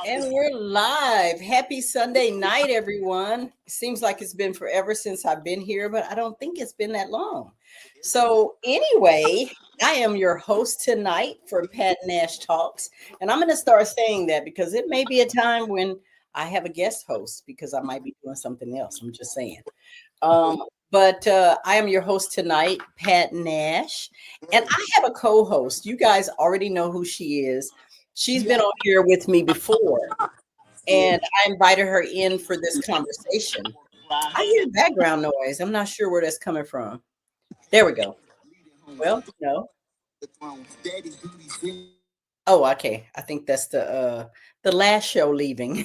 And we're live. Happy Sunday night, everyone. It seems like it's been forever since I've been here, but I don't think it's been that long. So anyway, I am your host tonight for Pat Nash Talks. And I'm going to start saying that because it may be a time when I have a guest host because I might be doing something else. I'm just saying. But I am your host tonight, Pat Nash. And I have a co-host. You guys already know who she is. She's been on here with me before, and I invited her in for this conversation. I hear background noise. I'm not sure where that's coming from. There we go. Well, no. Oh, okay. I think that's the last show leaving.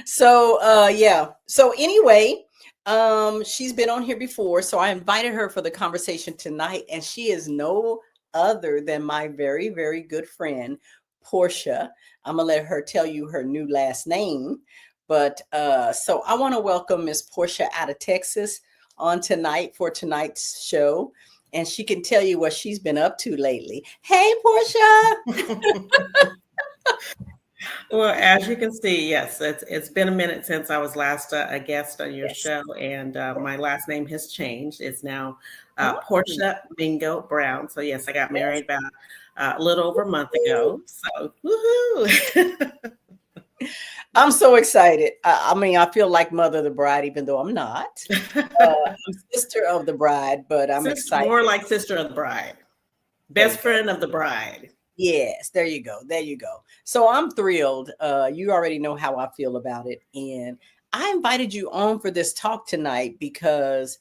So yeah. So anyway, she's been on here before, so I invited her for the conversation tonight, and she is no other than my very, very good friend, Portia. I'm going to let her tell you her new last name. But so I want to welcome Miss Portia out of Texas on tonight for tonight's show. And she can tell you what she's been up to lately. Hey, Portia. Well, as you can see, yes, it's been a minute since I was last a guest on your show, and my last name has changed. It's now Portia Mingo-Brown. So yes, I got married about a little over a month ago. So woohoo! I'm so excited. I mean, I feel like mother of the bride, even though I'm not. I'm sister of the bride, but I'm excited. More like sister of the bride, best friend of the bride. Yes, there you go. There you go. So I'm thrilled. You already know how I feel about it. And I invited you on for this talk tonight because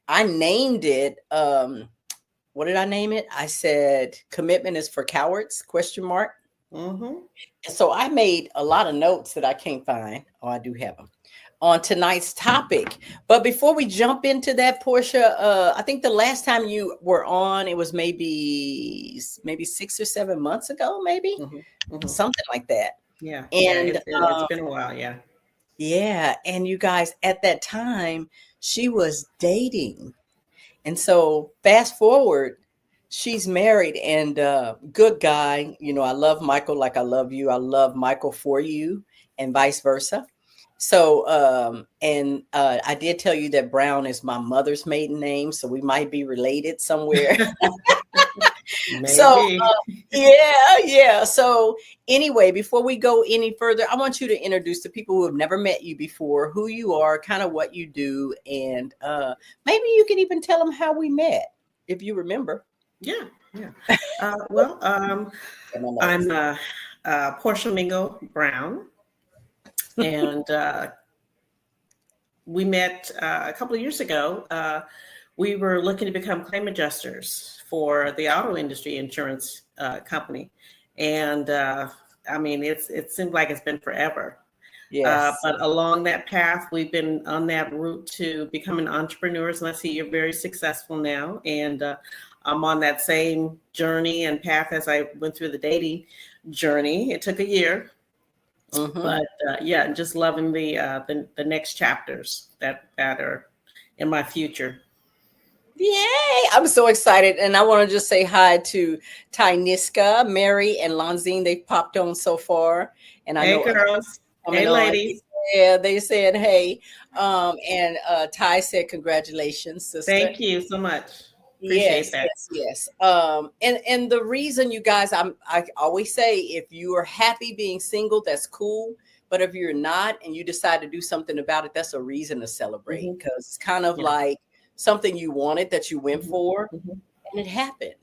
I named it. What did I name it? I said, commitment is for cowards, ? Mm-hmm. And so I made a lot of notes that I can't find. Oh, I do have them on tonight's topic. But before we jump into that, Portia, I think the last time you were on, it was maybe 6 or 7 months ago, maybe something like that. Yeah. And it's been a while. Yeah. Yeah. And you guys, at that time, she was dating. And so fast forward, she's married and good guy. You know, I love Michael like I love you. I love Michael for you and vice versa. So, I did tell you that Brown is my mother's maiden name, so we might be related somewhere. So, yeah. So anyway, before we go any further, I want you to introduce the people who have never met you before, who you are, kind of what you do, and maybe you can even tell them how we met, if you remember. Yeah. I'm Portia Mingo-Brown. And we met a couple of years ago. We were looking to become claim adjusters for the auto industry insurance company. And I mean, it seemed like it's been forever. Yes. But along that path, we've been on that route to becoming entrepreneurs. And I see you're very successful now. And I'm on that same journey and path as I went through the dating journey. It took a year. Mm-hmm. But yeah, just loving the next chapters that are in my future. Yay! I'm so excited, and I want to just say hi to Ty Niska, Mary, and Lonzine. They've popped on so far, and I hey know girls, hey ladies. Yeah, they said hey, and Ty said congratulations, sister. Thank you so much. Appreciate that. Yes. And the reason, you guys, I always say, if you are happy being single, that's cool. But if you're not, and you decide to do something about it, that's a reason to celebrate, because it's kind of like something you wanted that you went for, and it happened.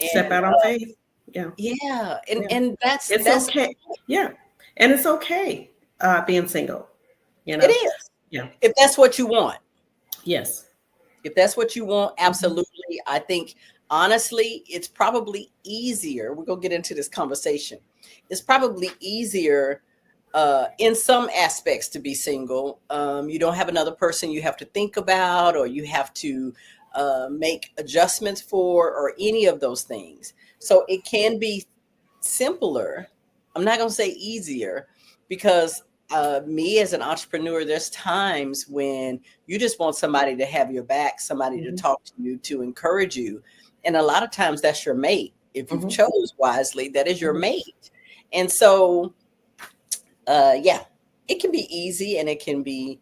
Step out on faith. Yeah. And that's okay. Yeah. And it's okay being single. You know, it is. Yeah. If that's what you want. Yes. If that's what you want, absolutely. I think honestly, it's probably easier. We're going to get into this conversation. It's probably easier in some aspects to be single. You don't have another person you have to think about, or you have to make adjustments for, or any of those things. So it can be simpler. I'm not going to say easier, because me as an entrepreneur, there's times when you just want somebody to have your back, somebody to talk to you, to encourage you. And a lot of times that's your mate. If you've chose wisely, that is your mate. And so, yeah, it can be easy, and it can be.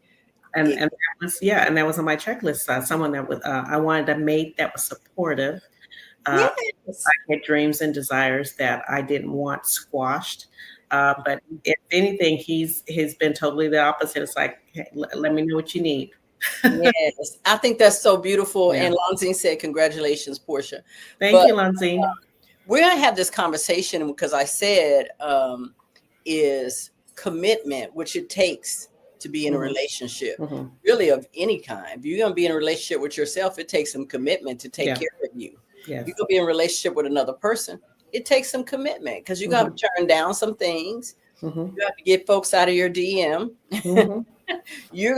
And that was on my checklist. Someone that was, I wanted a mate that was supportive. Yes. I had dreams and desires that I didn't want squashed. But if anything, he's been totally the opposite. It's like, hey, let me know what you need. Yes, I think that's so beautiful. Yeah. And Lonzine said, "Congratulations, Portia." Thank you, Lonzine. We're gonna have this conversation because I said is commitment, which it takes to be in a relationship, really of any kind. If you're gonna be in a relationship with yourself, it takes some commitment to take care of you. Yes. You're gonna be in a relationship with another person, it takes some commitment, because you're gonna have to turn down some things. You have to get folks out of your DM. You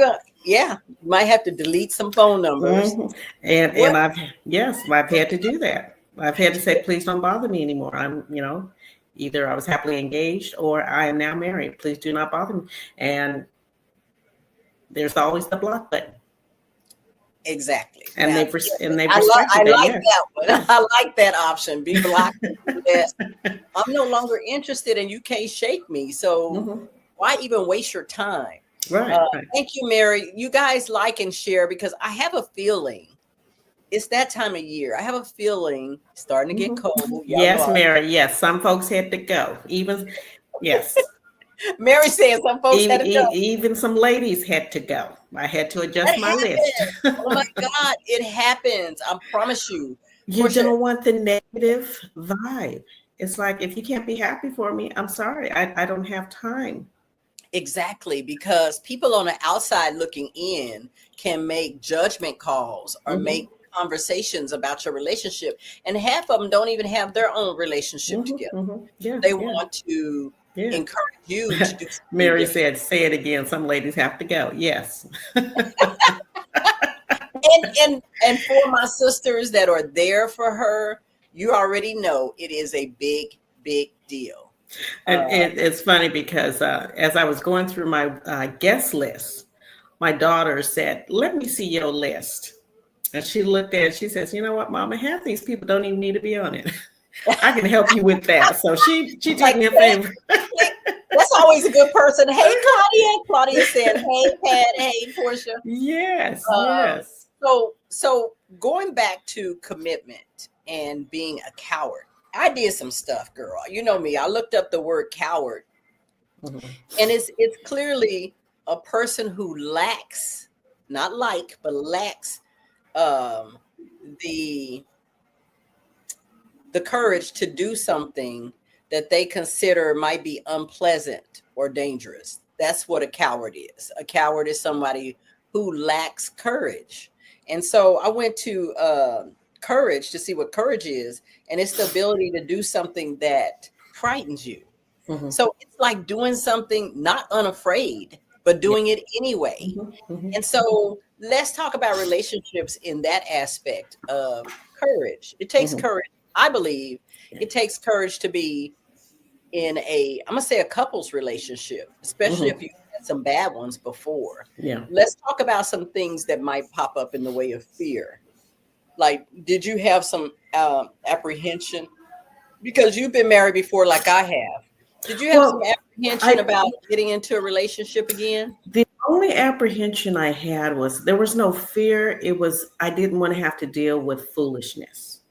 might have to delete some phone numbers. And I've had to do that. I've had to say, please don't bother me anymore. I'm, either I was happily engaged or I am now married. Please do not bother me. And there's always the block button. Exactly. And they've respected that. That one. I like that option. Be blocked. I'm no longer interested, and you can't shake me. So why even waste your time? Right. Thank you, Mary. You guys like and share, because I have a feeling it's that time of year. I have a feeling it's starting to get cold. Yes, Mary. Yes, some folks had to go. Yes. Mary said some folks had to go. Even some ladies had to go. I had to adjust my list. Oh my God, it happens. I promise you. You don't want the negative vibe. It's like, if you can't be happy for me, I'm sorry. I don't have time. Exactly, because people on the outside looking in can make judgment calls or make conversations about your relationship, and half of them don't even have their own relationship together. They want to encourage you to do. Mary said, "Say it again." Some ladies have to go. Yes. and for my sisters that are there for her, you already know it is a big deal. And it's funny because as I was going through my guest list, my daughter said, "Let me see your list." And she looked at it. She says, "You know what, Mama? Half these people don't even need to be on it. I can help you with that." So she did me a favor. That's always a good person. Hey, Claudia. Claudia said, "Hey, Pat. Hey, Portia." Yes. So going back to commitment and being a coward. I did some stuff, girl. You know me. I looked up the word coward, and it's clearly a person who lacks, not like, but lacks the courage to do something that they consider might be unpleasant or dangerous. That's what a coward is. A coward is somebody who lacks courage. And so I went to courage to see what courage is, and it's the ability to do something that frightens you. So it's like doing something not unafraid, but doing it anyway. And so let's talk about relationships in that aspect of courage. It takes courage. I believe it takes courage to be in I'm gonna say a couple's relationship, especially if you had some bad ones before. Let's talk about some things that might pop up in the way of fear. Like, did you have some apprehension? Because you've been married before, like I have. Did you have some apprehension about getting into a relationship again? The only apprehension I had was there was no fear. It was, I didn't want to have to deal with foolishness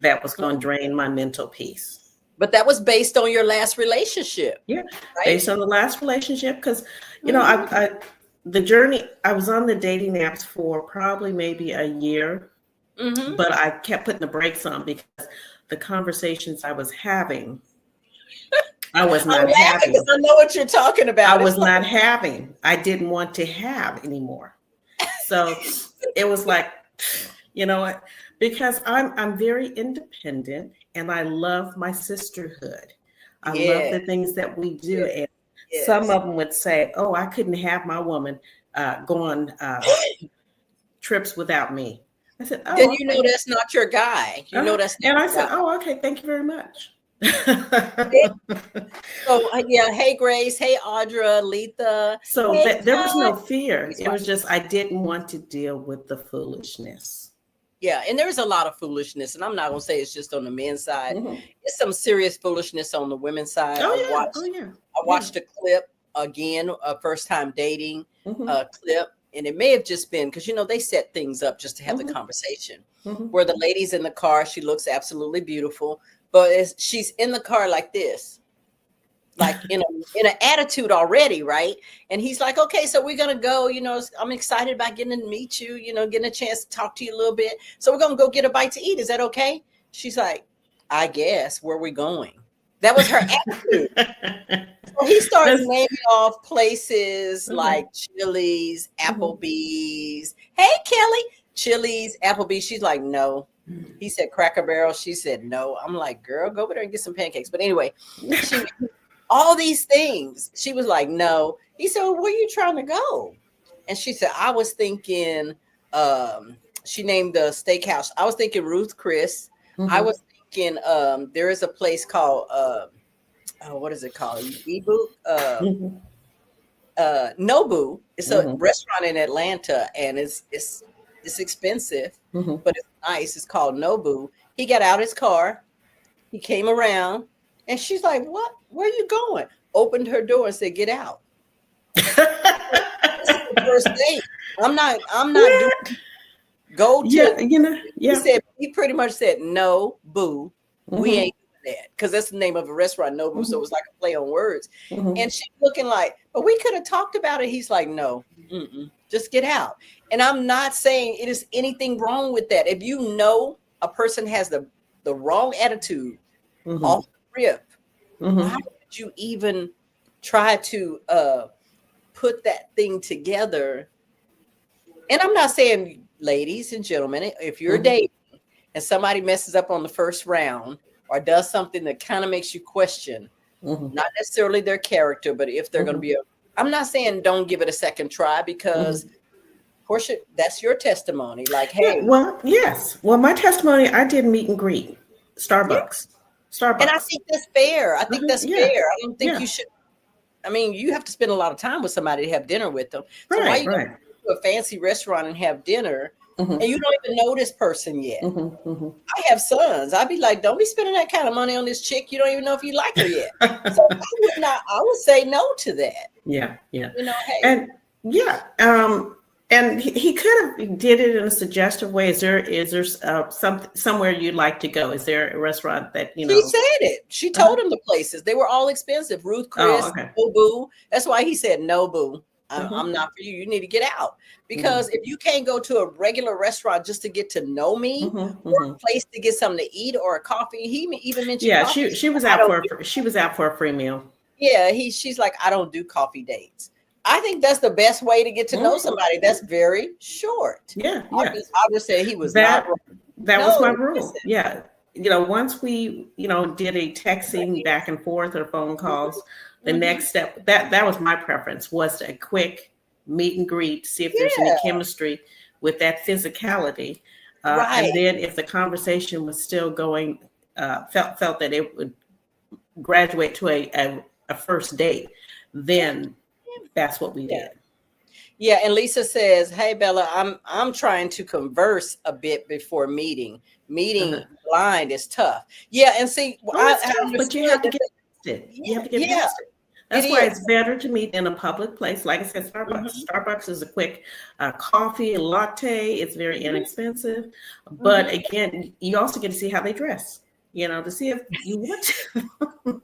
that was going to drain my mental peace. But that was based on your last relationship. Yeah, right? Based on the last relationship. Because, I the journey, I was on the dating apps for probably maybe a year. But I kept putting the brakes on because the conversations I was having, I was not having. Because I know what you're talking about. I was not having. I didn't want to have anymore. So it was like, Because I'm very independent and I love my sisterhood. I love Yeah, the things that we do. yeah, And some yes. of them would say, oh, I couldn't have my woman go on trips without me. I said, Then oh, you know okay. that's not your guy. You know that's not And I your said, guy. oh, okay, thank you very much. So yeah, hey Grace, hey Audra, Letha, So hey that there was Todd. no fear. He's It was watching. just I didn't want to deal with the foolishness. Yeah, and there's a lot of foolishness, and I'm not gonna say it's just on the men's side. Hmm. It's some serious foolishness on the women's side. Oh yeah, oh yeah, I yeah. watched a clip again, a first time dating Hmm. clip, and it may have just been because they set things up just to have the Hmm. conversation. Hmm. Where the lady's in the car, she looks absolutely beautiful, but she's in the car like this, like in an attitude already, right? And he's like, okay, so we're gonna go. I'm excited about getting to meet you. Getting a chance to talk to you a little bit. So we're gonna go get a bite to eat. Is that okay? She's like, I guess. Where we going? That was her attitude. So he starts That's naming off places okay. like Chili's, Hmm. Applebee's. Hey, Kelly, Chili's, Applebee's. She's like, no. He said Cracker Barrel. She said no. I'm like, girl, go over there and get some pancakes. But anyway, she all these things. She was like, no. He said, well, where are you trying to go? And she said, I was thinking, she named the steakhouse. I was thinking Ruth Chris. I Hmm. was thinking there is a place called what is it called? Ibu? Hmm. Nobu. It's a Hmm. restaurant in Atlanta and it's expensive, Hmm. but it's nice. It's called Nobu. He got out his car, he came around, and she's like, what? Where are you going? Opened her door and said, get out. This is the first date. I'm not doing What? go Yeah, to yeah. he pretty much said, no, boo, we Hmm. ain't doing that. Because that's the name of a restaurant, Nobu. So it Hmm. was like a play on words. Hmm. And she's looking like, but we could have talked about it. He's like, no, just get out. And I'm not saying it is anything wrong with that. If you know a person has the wrong attitude Hmm. off the rip, why Hmm. would you even try to put that thing together? And I'm not saying, ladies and gentlemen, if you're Hmm. dating and somebody messes up on the first round or does something that kind of makes you question, Hmm. not necessarily their character, but if they're going to Hmm. be I'm not saying don't give it a second try because Hmm. Portia, that's your testimony. Like, Yeah, hey, well, yes. Well, my testimony, I did meet and greet. yeah. Starbucks. And I Starbucks. think that's fair. I think that's fair. Yeah. I don't think Yeah. you should. I mean, you have to spend a lot of time with somebody to have dinner with them. So why Right, you going right. to a fancy restaurant and have dinner and Hmm. you don't even know this person yet? Hmm. Hmm. I have sons. I'd be like, don't be spending that kind of money on this chick. You don't even know if you like her yet. So I would say no to that. Yeah, yeah. Hey, And yeah, and he could have did it in a suggestive way. Is there somewhere you'd like to go? Is there a restaurant that you she know? said it. She Uh-huh. told him the places. They were all expensive. Ruth Oh, Chris, okay. no boo. That's why he said no boo. I'm Hmm. not for you. You need to get out. Hmm. Because if you can't go to a regular restaurant just to get to know me Hmm. or Hmm. a place to get something to eat or a coffee, he even mentioned Yeah, coffee. she was I out don't for she was out for a free meal. Yeah, she's like, I don't do coffee dates. I think that's the best way to get to know Hmm. somebody. That's very short. Yeah, yeah. I would say he was not That wrong. that was my No, rule. listen. Yeah. Once we, did a texting back and forth or phone calls, the Mhm. next step that was my preference was a quick meet and greet, see if there's any Yeah, chemistry with that physicality. And right. then if the conversation was still going, felt that it would graduate to a first date, Yeah, then that's what we yeah. did. Yeah, and Lisa says, "Hey Bella, I'm trying to converse a bit before meeting. Uh-huh. Meeting blind is tough." Yeah, and see, Oh, I, it's I tough, but you understood have to that. get past it. You Yeah, have to get yeah, past it. it That's why is. it's better to meet in a public place. Like I said, Starbucks. Mhm, Starbucks is a quick coffee, latte. It's very mhm, inexpensive. But mhm. again, you also get to see how they dress, to see if you want to.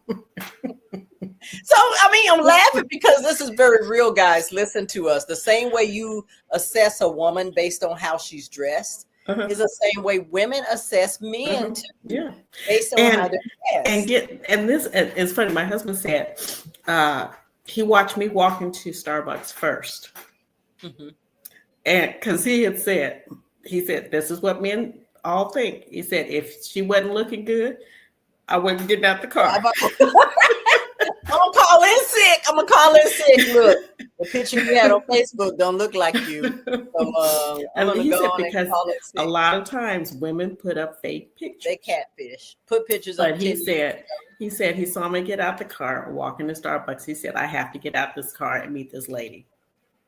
So, I mean, I'm laughing because this is very real, guys. Listen to us. The same way you assess a woman based on how she's dressed Uh-huh, is the same way women assess men uh-huh. too, Yeah. based on how And they're and dressed. this is funny. My husband said he watched me walk into Starbucks first. Mhm. And because he said, this is what men all think. He said, if she wasn't looking good, I wasn't getting out the car. I'm gonna call in sick. I'm gonna call in sick. Look, the picture you had on Facebook don't look like you. So I'm gonna go on and call it sick. A lot of times women put up fake pictures. They catfish. Put pictures but on. He said he saw me get out the car, walk into Starbucks. He said, I have to get out this car and meet this lady.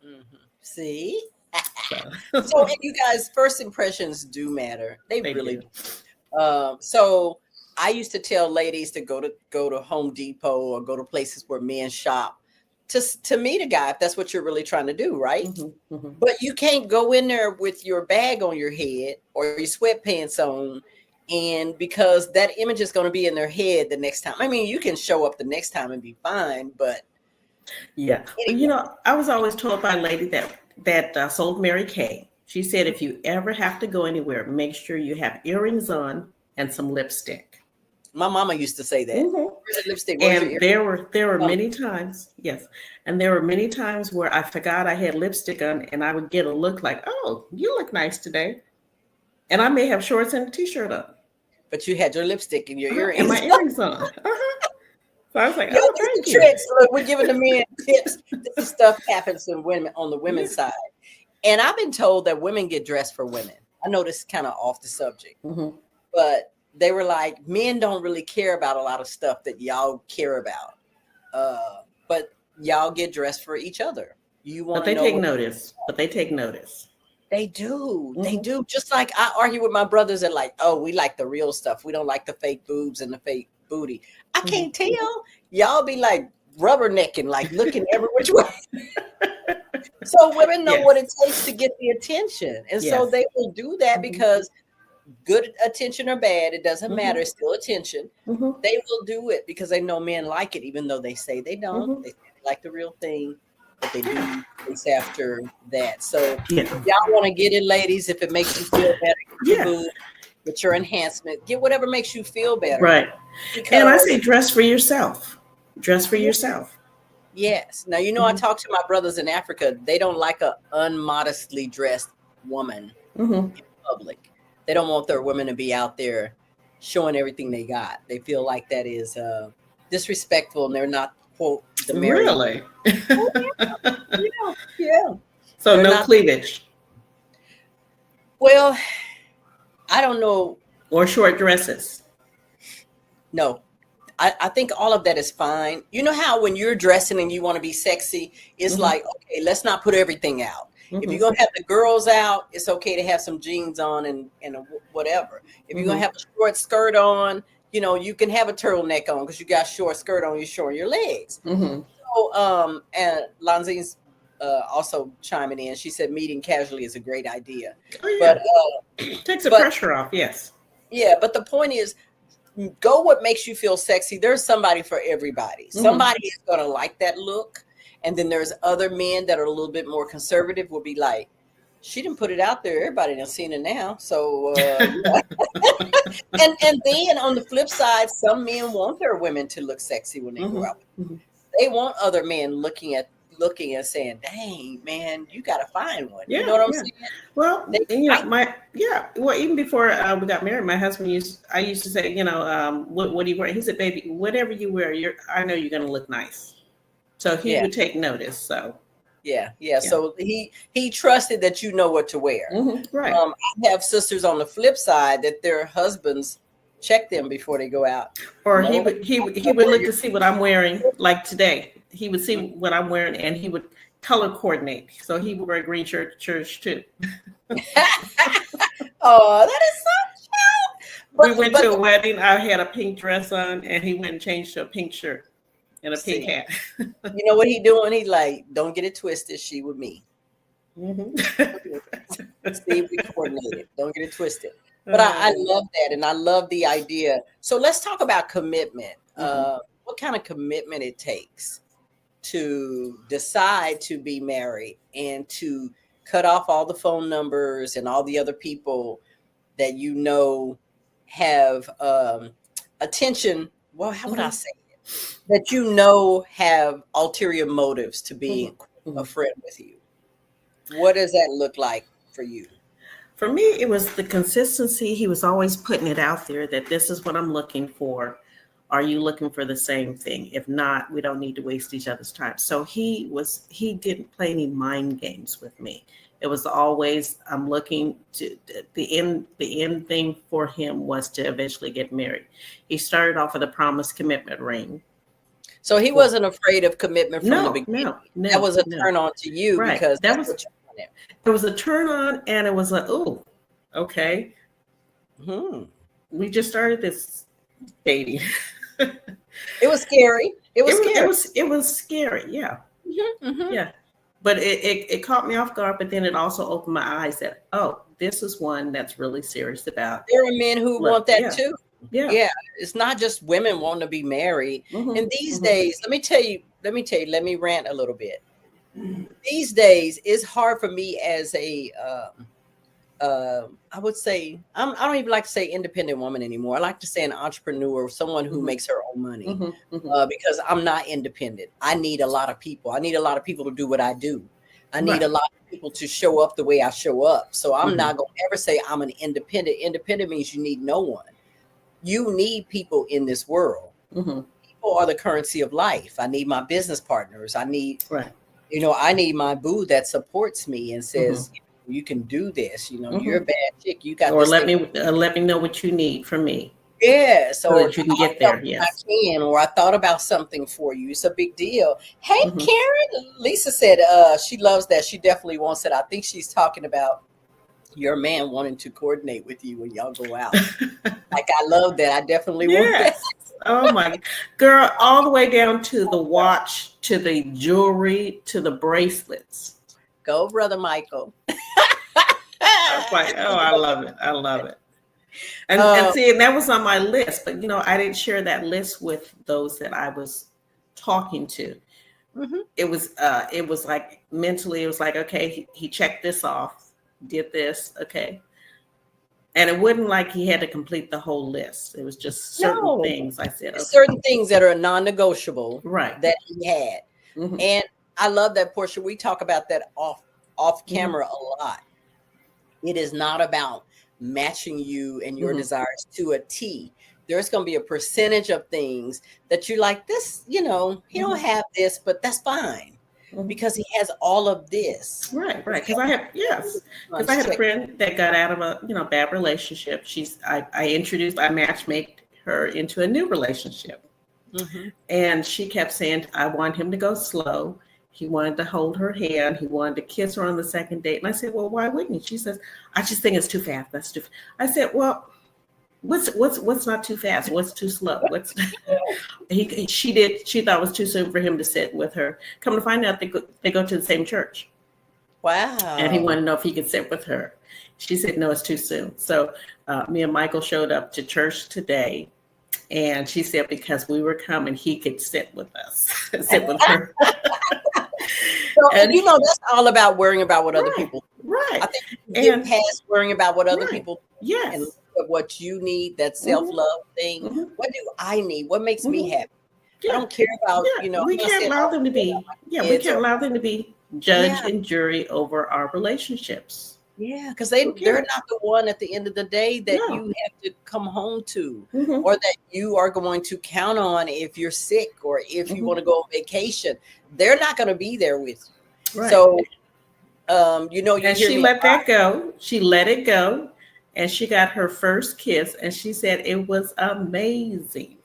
Mm-hmm. See? So you guys, first impressions do matter. They really do. So I used to tell ladies to go to Home Depot or go to places where men shop to meet a guy if that's what you're really trying to do, right? Mm-hmm, mm-hmm. But you can't go in there with your bag on your head or your sweatpants on, and because that image is going to be in their head the next time. I mean, you can show up the next time and be fine, but yeah. Anyway. I was always told by a lady that sold Mary Kay. She said, if you ever have to go anywhere, make sure you have earrings on and some lipstick. My mama used to say that. Mm-hmm. Where's the lipstick? And there were many times, yes. And there were many times where I forgot I had lipstick on and I would get a look like, oh, you look nice today. And I may have shorts and a t-shirt on. But you had your lipstick and your earrings. And my earrings on. So I was like, oh, thank you. Tricks. Look, we're giving the men tips. This stuff happens to women on the women's side. And I've been told that women get dressed for women. I know this is kind of off the subject, but they were like, men don't really care about a lot of stuff that y'all care about. But y'all get dressed for each other. But they take notice. They do. Mm-hmm. They do. Just like I argue with my brothers that like, oh, we like the real stuff. We don't like the fake boobs and the fake booty. I can't tell. Y'all be like rubbernecking, like looking every which way. So women know what it takes to get the attention. And so they will do that because good attention or bad, it doesn't matter. It's still attention. They will do it because they know men like it, even though they say they don't. They like the real thing, but they do chase after that. So y'all want to get it, ladies, if it makes you feel better. With your enhancement, get whatever makes you feel better. Right. And I say dress for yourself. Dress for yourself. Yes. Now, I talk to my brothers in Africa. They don't like a unmodestly dressed woman in public. They don't want their women to be out there showing everything they got. They feel like that is disrespectful, and they're not, quote, the married. Really? Yeah. So they're no cleavage. Well, I don't know. Or short dresses. No. I think all of that is fine. You know how when you're dressing and you want to be sexy, it's like, okay, let's not put everything out. If you're going to have the girls out, it's okay to have some jeans on and whatever. If you're going to have a short skirt on, you can have a turtleneck on because you got a short skirt on, you're showing your legs. So, and Lanzine's also chiming in. She said meeting casually is a great idea. Oh, yeah. But takes the pressure off. Yes. Yeah, but the point is, go what makes you feel sexy. There's somebody for everybody. Somebody is going to like that look. And then there's other men that are a little bit more conservative will be like, she didn't put it out there. Everybody done seen it now. So, and then on the flip side, some men want their women to look sexy when they go out. They want other men looking and saying, dang, man, you got to find one. You know what I'm saying? Well, well, even before we got married, my husband I used to say, what do you wear? He said, baby, whatever you wear, I know you're going to look nice. So he would take notice. So yeah. So he trusted that you know what to wear. Right. I have sisters on the flip side that their husbands check them before they go out. Or he would look to see what I'm wearing. Like today, he would see what I'm wearing and he would color coordinate. So he would wear a green shirt to church too. Oh, that is so cute. We went to a wedding. I had a pink dress on, and he went and changed to a pink shirt and a pink hat. You know what he doing? He's like, don't get it twisted. She with me. Steve, we coordinated. Don't get it twisted. But I love that, and I love the idea. So let's talk about commitment. What kind of commitment it takes to decide to be married and to cut off all the phone numbers and all the other people that have attention. Well, how would I say it? That have ulterior motives to being a friend with you. What does that look like for you? For me, it was the consistency. He was always putting it out there that this is what I'm looking for. Are you looking for the same thing? If not, we don't need to waste each other's time. So he didn't play any mind games with me. It was always, I'm looking to the end thing for him was to eventually get married. He started off with a promise commitment ring. So he wasn't afraid of commitment from the beginning. No, that was a turn on to you, right. Because that was what you wanted. It was a turn on, and it was like, oh, okay. We just started this dating. It was scary. It was scary. Yeah. Yeah. But it caught me off guard, but then it also opened my eyes that, oh, this is one that's really serious about. There are men who want that too. Yeah. It's not just women wanting to be married. And these days, let me rant a little bit. These days, it's hard for me as a I would say I don't even like to say independent woman anymore. I like to say an entrepreneur, someone who makes her own money, because I'm not independent. I need a lot of people. I need a lot of people to do what I do. I need a lot of people to show up the way I show up. So I'm not going to ever say I'm an independent. Independent means you need no one. You need people in this world. People are the currency of life. I need my business partners. I need, I need my boo that supports me and says, you can do this. You're a bad chick. You got. Or let me know what you need from me. Yeah, so that you can get there. Yes, I can. Or I thought about something for you. It's a big deal. Hey, Karen. Lisa said she loves that. She definitely wants it. I think she's talking about your man wanting to coordinate with you when y'all go out. Like, I love that. I definitely want that. Oh my girl, all the way down to the watch, to the jewelry, to the bracelets. Go, Brother Michael. I was like, oh, I love it. I love it. And see, and that was on my list, but I didn't share that list with those that I was talking to. It was like mentally, it was like, okay, he checked this off, did this, okay. And it wasn't like he had to complete the whole list. It was just certain things. I said, okay. Certain things that are non-negotiable, right? That he had, and I love that, Portia. We talk about that off camera a lot. It is not about matching you and your desires to a T. There's going to be a percentage of things that you like. This, he don't have this, but that's fine because he has all of this. Right. Because I had a friend that got out of a bad relationship. I matchmade her into a new relationship, and she kept saying, I want him to go slow. He wanted to hold her hand. He wanted to kiss her on the second date. And I said, well, why wouldn't he? She says, I just think it's too fast. That's too. I said, well, what's not too fast? What's too slow? She thought it was too soon for him to sit with her. Come to find out, they go to the same church. Wow. And he wanted to know if he could sit with her. She said, no, it's too soon. So me and Michael showed up to church today. And she said, because we were coming, he could sit with us, sit with her. So, and that's all about worrying about what other people do. Right. I think you get past worrying about what other people do. Yes. And look at what you need, that self-love thing. What do I need? What makes me happy? I don't care about, we can't allow them to be, we can't allow them to be judge and jury over our relationships. Yeah, because they're not the one at the end of the day that you have to come home to, or that you are going to count on if you're sick or if you want to go on vacation. They're not going to be there with you. Right. So, and she let that go. She let it go, and she got her first kiss, and she said it was amazing.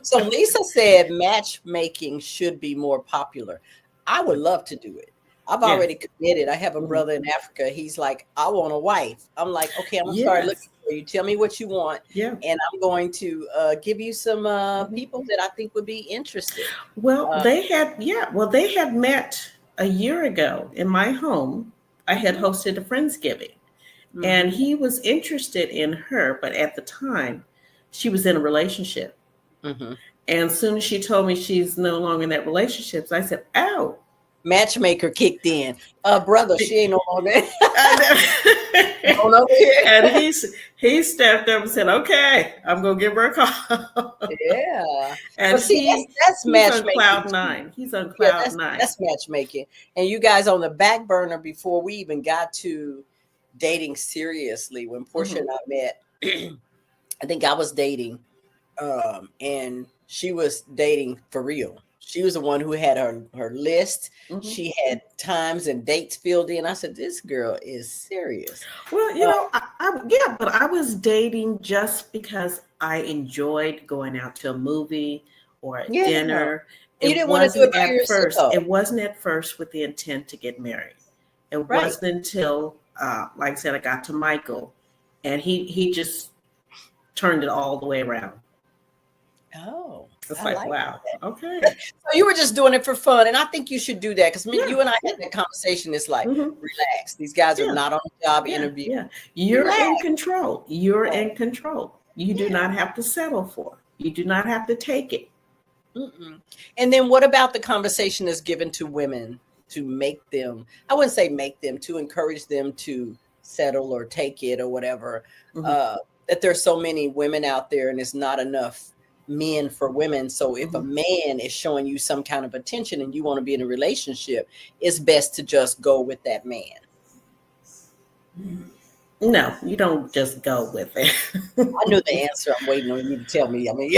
So Lisa said matchmaking should be more popular. I would love to do it. I've already committed. I have a brother in Africa. He's like, I want a wife. I'm like, okay, I'm going to start looking for you. Tell me what you want. Yeah. And I'm going to give you some people that I think would be interested. Well, they had met a year ago in my home. I had hosted a Friendsgiving and he was interested in her. But at the time, she was in a relationship. And as soon as she told me she's no longer in that relationship, I said, oh. Matchmaker kicked in. Brother, she ain't no longer. And he stepped up and said, okay, I'm going to give her a call. Yeah. And but see, that's matchmaking. He's on cloud nine. He's on cloud nine. That's matchmaking. And you guys on the back burner before we even got to dating seriously, when Portia and I met, I think I was dating, and she was dating for real. She was the one who had her list. She had times and dates filled in. I said, "This girl is serious." Well, but I was dating just because I enjoyed going out to a movie or a dinner. You didn't want to do it by yourself. It wasn't at first with the intent to get married. It wasn't until, like I said, I got to Michael, and he just turned it all the way around. Oh, it's like wow, okay. So you were just doing it for fun, and I think you should do that, because you and I had that conversation. It's like, relax. These guys are not on a job interview. Yeah, you're in control. You're in control. You do not have to settle for. You do not have to take it. And then what about the conversation that's given to women to make them, I wouldn't say make them, to encourage them to settle or take it or whatever, that there's so many women out there and it's not enough men for women. So if a man is showing you some kind of attention and you want to be in a relationship, it's best to just go with that man. No, you don't just go with it. I knew the answer. I'm waiting on you to tell me. I mean,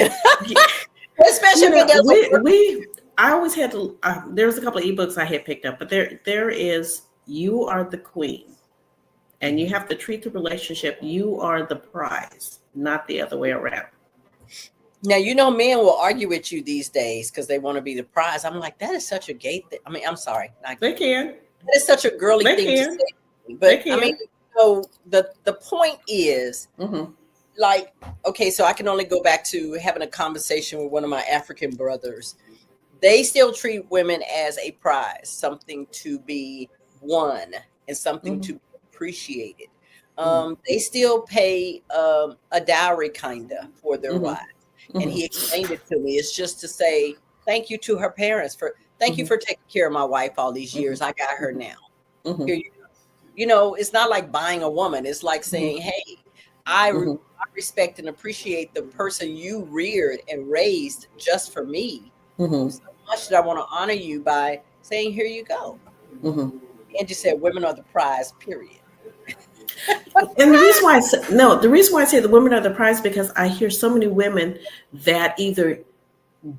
especially if it doesn't work. I always had to, there's a couple of ebooks I had picked up, but there is, you are the queen and you have to treat the relationship. You are the prize, not the other way around. Now, men will argue with you these days because they want to be the prize. I'm like, that is such a gay thing. I mean, I'm sorry. They can. That is such a girly thing to say. But I mean, so the point is, like, okay, so I can only go back to having a conversation with one of my African brothers. They still treat women as a prize, something to be won and something to be appreciated. They still pay a dowry kind of for their wives. And he explained it to me. It's just to say thank you to her parents thank you for taking care of my wife all these years. I got her now. Here you go. It's not like buying a woman. It's like saying, hey, I respect and appreciate the person you reared and raised just for me. So much that I want to honor you by saying, here you go. Angee said, women are the prize, period. And the reason why I say the women are the prize, because I hear so many women that either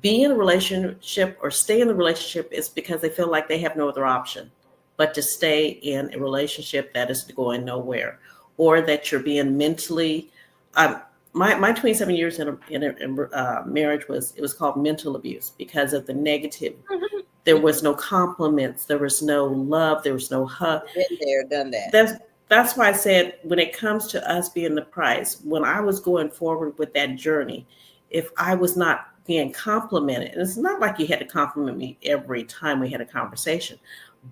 be in a relationship or stay in the relationship is because they feel like they have no other option but to stay in a relationship that is going nowhere, or that you're being mentally. My 27 years in a marriage was called mental abuse because of the negative. There was no compliments, there was no love, there was no hug. Been there, done that. That's why I said, when it comes to us being the prize, when I was going forward with that journey, if I was not being complimented, and it's not like you had to compliment me every time we had a conversation,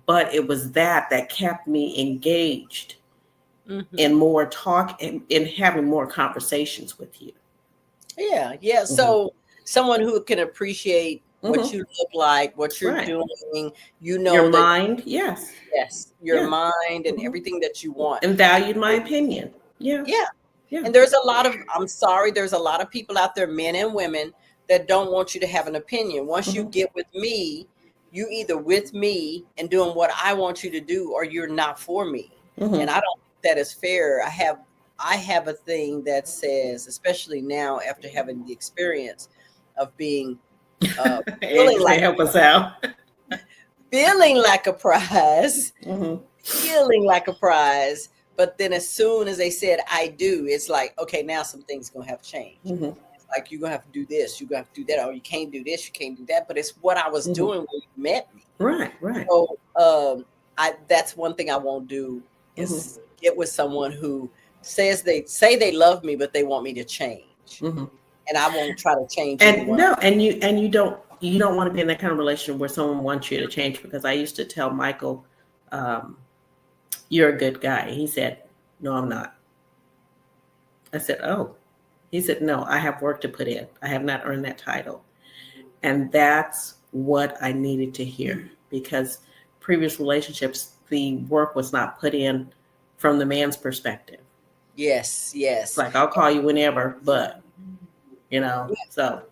but it was that kept me engaged in more talk and in having more conversations with you. Yeah. So someone who can appreciate what you look like, what you're doing, your mind, yes, your mind and everything that you want, and valued my opinion. Yeah. And there's a lot of people out there, men and women, that don't want you to have an opinion. Once you get with me, you either with me and doing what I want you to do, or you're not for me. And I don't think that is fair. I have a thing that says, especially now after having the experience of being feeling like help us out. Feeling like a prize, but then as soon as they said I do, it's like, okay, now some things gonna have to change. It's like, you're gonna have to do this, you're gonna have to do that, or you can't do this, you can't do that. But it's what I was doing when you met me. Right. So that's one thing I won't do is get with someone who says they love me, but they want me to change. And I won't try to change. And no, and you don't want to be in that kind of relationship where someone wants you to change. Because I used to tell Michael, you're a good guy. He said, no, I'm not. I said, oh. He said, no, I have work to put in. I have not earned that title. And that's what I needed to hear, because previous relationships, the work was not put in from the man's perspective. Yes. It's like, I'll call you whenever, but so.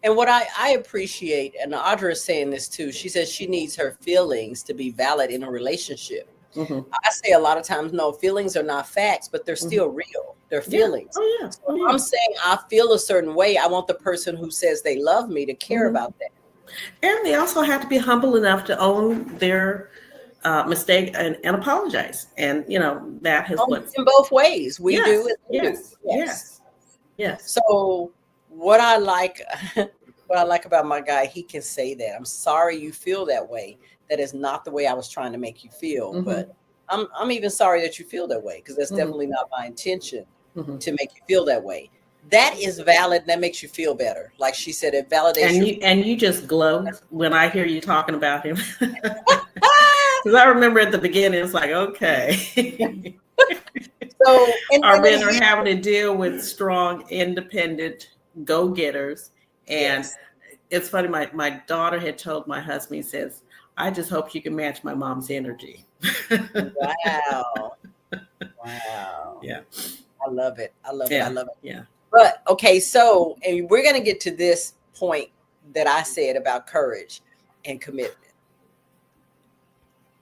And what I appreciate, and Audra is saying this too, she says she needs her feelings to be valid in a relationship. I say a lot of times, no, feelings are not facts, but they're still real. They're feelings. Yeah. Oh, yeah. So if I'm saying I feel a certain way, I want the person who says they love me to care about that. And they also have to be humble enough to own their mistake and apologize. And, that has In both ways. We yes, do. Yes. Do. Yes. So what I like about my guy, he can say that. I'm sorry you feel that way. That is not the way I was trying to make you feel. But I'm even sorry that you feel that way, because that's definitely not my intention to make you feel that way. That is valid. And that makes you feel better. Like she said, it validates and you just glow when I hear you talking about him. Because I remember at the beginning, it's like, okay. So our men are having to deal with strong, independent go-getters. And it's funny, my daughter had told my husband, he says, I just hope you can match my mom's energy. Wow. Yeah. I love it. Yeah. But okay, so, and we're going to get to this point that I said about courage and commitment.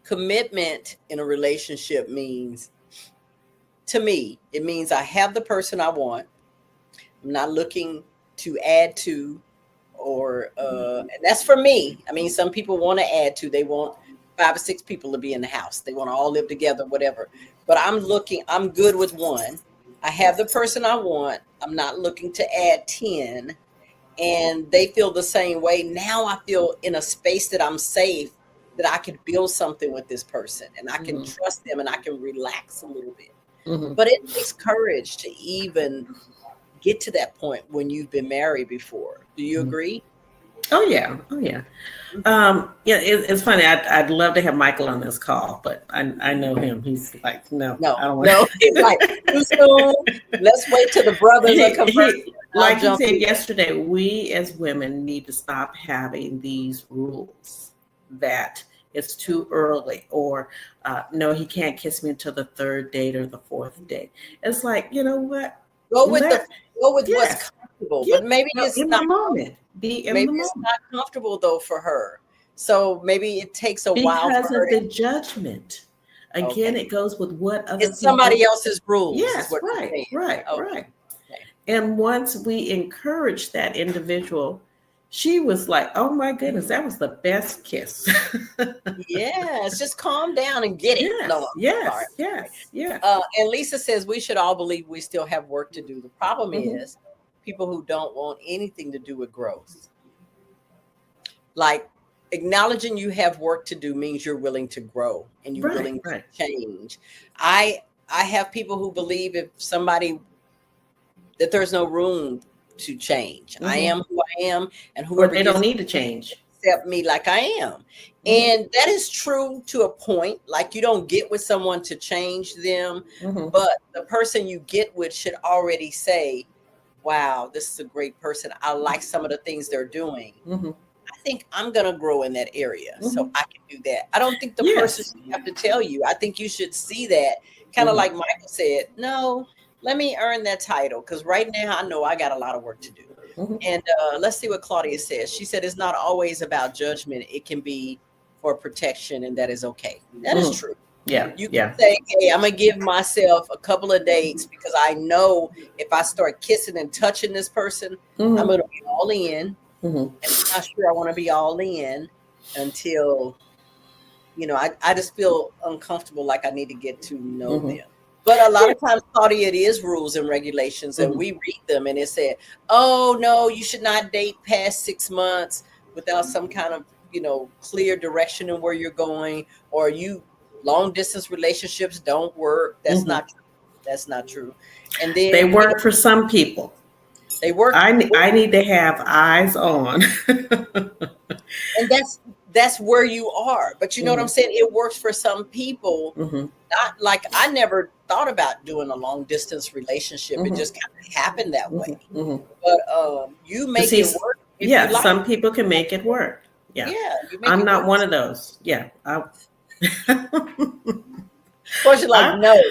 Commitment in a relationship means, to me, it means I have the person I want. I'm not looking to add to, or and that's for me. I mean, some people want to add to. They want 5 or 6 people to be in the house. They want to all live together, whatever. But I'm good with one. I have the person I want. I'm not looking to add 10. And they feel the same way. Now I feel in a space that I'm safe, that I can build something with this person, and I can trust them, and I can relax a little bit. But it takes courage to even get to that point when you've been married before. Do you agree? Oh yeah. It's funny. I'd love to have Michael on this call, but I know him. He's like, no, I don't want. No, he's like, too soon. Let's wait till the brothers are converted. Like you said yesterday, we as women need to stop having these rules that it's too early, or no, he can't kiss me until the 3rd date or the 4th date. It's like, you know what? Go with what's comfortable, but maybe it's in not the moment. It's not comfortable though for her. So maybe it takes a while because for her of the judgment. Again, it goes with what other it's somebody else's rules. Yes, right. Okay. And once we encourage that individual, she was like, "Oh my goodness, that was the best kiss." Yes, just calm down and get it. Yes. And Lisa says we should all believe we still have work to do. The problem is people who don't want anything to do with growth. Like, acknowledging you have work to do means you're willing to grow and you're willing to change. I have people who believe that there's no room to change. I am who I am, and whoever they don't need to change. Accept me like I am. And that is true to a point. Like, you don't get with someone to change them, but the person you get with should already say, wow, this is a great person. I like some of the things they're doing. I think I'm going to grow in that area, so I can do that. I don't think the person should have to tell you. I think you should see that, kind of like Michael said, no, let me earn that title, because right now I know I got a lot of work to do. And let's see what Claudia says. She said it's not always about judgment. It can be for protection, and that is okay. That is true. You can say, hey, I'm going to give myself a couple of dates, because I know if I start kissing and touching this person, I'm going to be all in. And I'm not sure I want to be all in until, I just feel uncomfortable, like I need to get to know them. But a lot of times, Claudia, it is rules and regulations, and we read them, and it said, oh, no, you should not date past 6 months without some kind of, clear direction in where you're going, or long distance relationships don't work. That's not true. That's not true. And then they work for some people. They work. I need to have eyes on. And that's where you are. But you know what I'm saying? It works for some people. Not like, I never thought about doing a long distance relationship. It just kind of happened that way. But you make it work. Some people can make it work. I'm not one of those. Portia, like, no.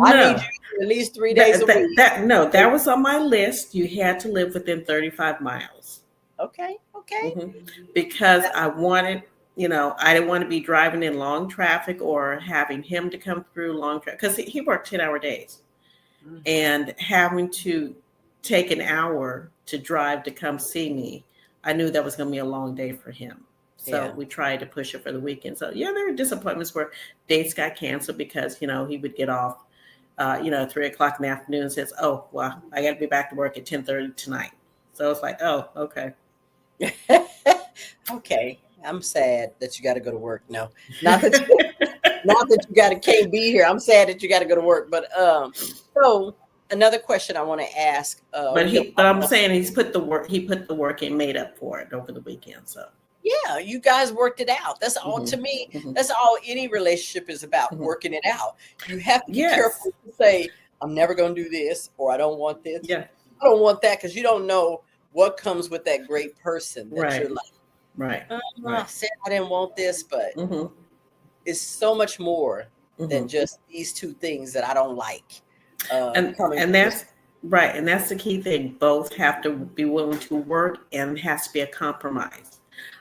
I need you at least 3 days a week. That was on my list. You had to live within 35 miles. Okay. Because I wanted I didn't want to be driving in long traffic or having him to come through long traffic because he worked 10-hour days and having to take an hour to drive to come see me. I knew that was going to be a long day for him. So we tried to push it for the weekend. So there were disappointments where dates got canceled because, he would get off, 3:00 in the afternoon and says, oh, well, I got to be back to work at 10:30 tonight. So it's like, oh, okay. Okay. I'm sad that you got to go to work. No, not that you can't be here. I'm sad that you got to go to work. But so another question I want to ask. But I'm saying he put the work and made up for it over the weekend. So yeah, you guys worked it out. That's all to me. That's all any relationship is about, working it out. You have to be careful to say, I'm never going to do this, or I don't want this. Yeah. I don't want that, because you don't know what comes with that great person that you're like. Right. I said I didn't want this, but it's so much more than just these two things that I don't like. And that's right. And that's the key thing. Both have to be willing to work, and it has to be a compromise.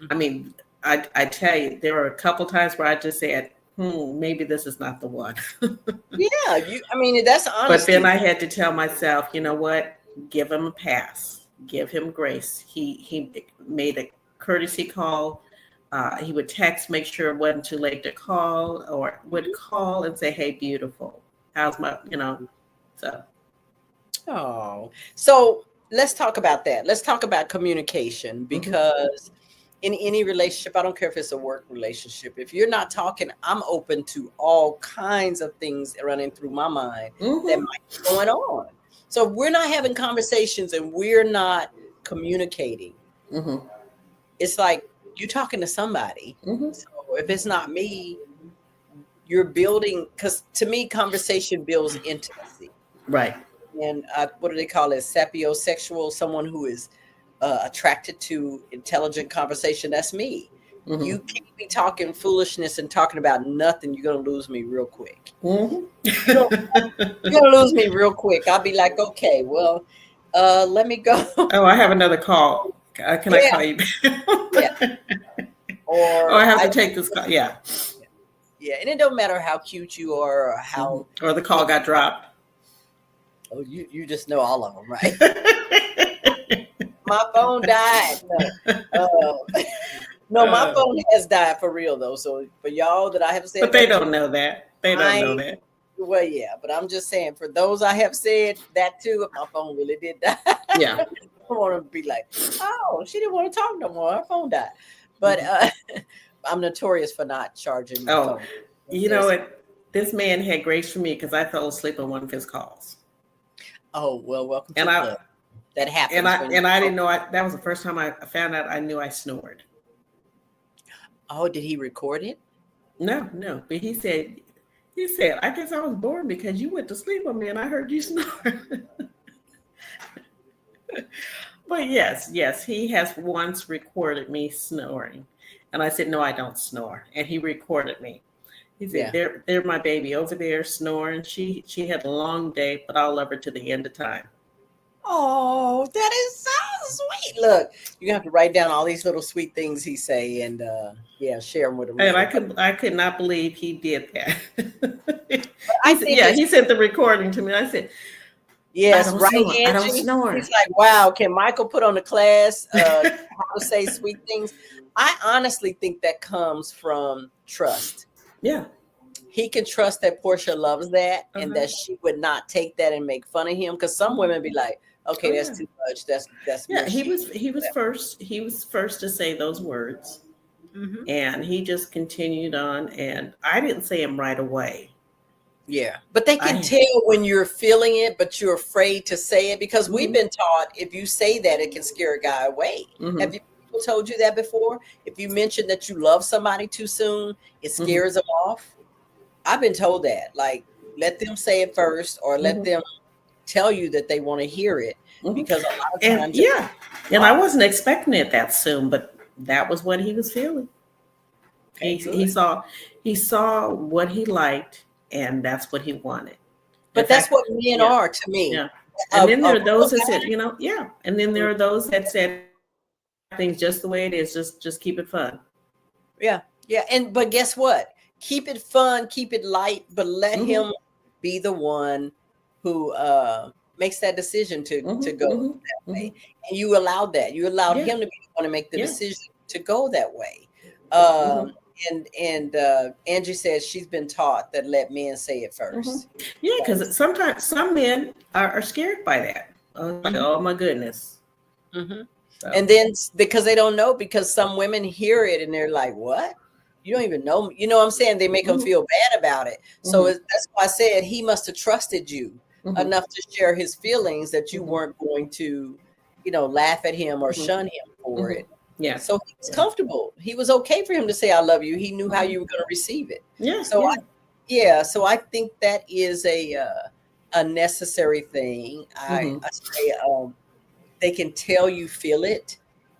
I mean, I tell you, there were a couple times where I just said, maybe this is not the one. That's honest. But then I had to tell myself, you know what? Give him a pass. Give him grace. He made a courtesy call. He would text, make sure it wasn't too late to call, or would call and say, hey, beautiful. How's my, so. Oh, so let's talk about that. Let's talk about communication, because in any relationship, I don't care if it's a work relationship, if you're not talking, I'm open to all kinds of things running through my mind that might be going on. So if we're not having conversations and we're not communicating, it's like you're talking to somebody. So if it's not me, you're building, because to me, conversation builds intimacy. Right. And what do they call it? Sapiosexual, someone who is attracted to intelligent conversation. That's me. You can't be talking foolishness and talking about nothing. You're going to lose me real quick. You're going to lose me real quick. I'll be like, okay, well, let me go. Oh, I have another call. Can I call you back? Or I have to take this call. Yeah. Yeah. And it don't matter how cute you are or how. Or the call got dropped. Oh, you just know all of them, right? My phone died. No, my phone has died for real, though. So for y'all that I have said. But they don't know that. They don't know that. Well, yeah. But I'm just saying, for those I have said that too, if my phone really did die. Yeah. I want to be like, oh, she didn't want to talk no more. Her phone died. But I'm notorious for not charging my phone. You know what? This man had grace for me because I fell asleep on one of his calls. Oh, well, welcome to the club. That happened. And I didn't know. That was the first time I found out I knew I snored. Oh, did he record it? No. But he said, I guess I was bored because you went to sleep on me and I heard you snore. But yes, he has once recorded me snoring. And I said, no, I don't snore. And he recorded me. He said, they're my baby over there snoring. She had a long day, but I'll love her to the end of time. Oh, that is so sweet. Look, you're gonna have to write down all these little sweet things he say and share them with him. And I could not believe he did that. He sent the recording to me. I said, yes, I don't snore. He's like, wow, can Michael put on a class how to say sweet things? I honestly think that comes from trust. Yeah. He can trust that Portia loves that and that she would not take that and make fun of him. Because some women be like, okay, that's too much. That's he was first to say those words. And he just continued on, and I didn't say him right away. Yeah. But they can tell when you're feeling it, but you're afraid to say it, because we've been taught if you say that, it can scare a guy away. Have you told you that before? If you mention that you love somebody too soon, it scares them off. I've been told that, like, let them say it first, or let them tell you that they want to hear it, because a lot of times, and I wasn't expecting it that soon, but that was what he was feeling. Okay, he saw what he liked, and that's what he wanted. But that's what men are to me. Yeah. And then there are those that said, and then there are those that said things just the way it is, just keep it fun. Yeah. Yeah. But guess what? Keep it fun, keep it light, but let him be the one who makes that decision to go that way. And you allowed that. You allowed him to be the one to make the decision to go that way. And Angee says she's been taught that let men say it first. Yeah, because sometimes some men are scared by that. Oh my goodness. So. And then because they don't know, because some women hear it and they're like, what? You don't even know. You know what I'm saying? They make them feel bad about it. So that's why I said he must have trusted you enough to share his feelings that you weren't going to, laugh at him or shun him for it. Yeah. So he was comfortable. He was okay for him to say, I love you. He knew how you were going to receive it. Yeah. So so I think that is a necessary thing. I say they can tell you feel it,